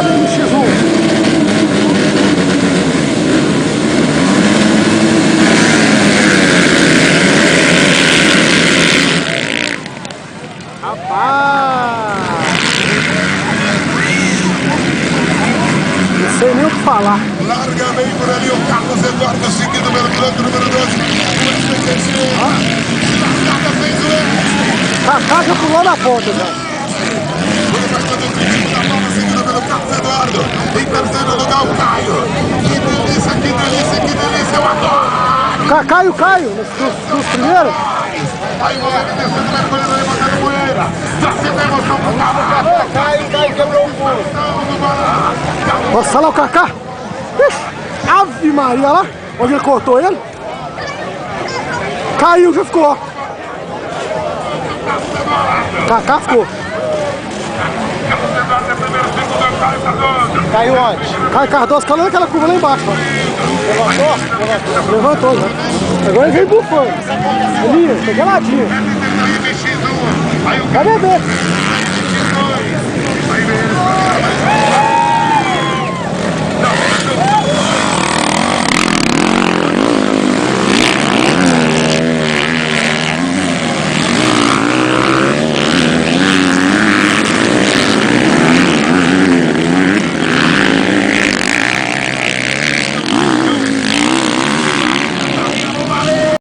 Furado MX1. Não sei nem o que falar. Larga bem por ali o Carlos Eduardo, seguido pelo piloto número 12. Largada fez o erro. Kaká já pulou na ponta já. Vai todo o ritmo da bola, seguido pelo Carlos Eduardo. Em terceiro lugar o Caio. Que delícia, que delícia, que delícia. Eu adoro. Kaká e o Caio nos primeiros. Aí o moleque descendo na colina, levantando poeira. Já se dá emoção pro Caio. Caio quebrou o pulo. Nossa, olha lá o Kaká. Ave Maria, olha lá. Onde ele cortou ele. Caiu, já ficou. Kaká ficou. Caiu onde? Caio Cardoso, caiu naquela curva lá embaixo. Ó. Levantou já. Agora ele vem bufando. Ali, pegadinha. Vai beber.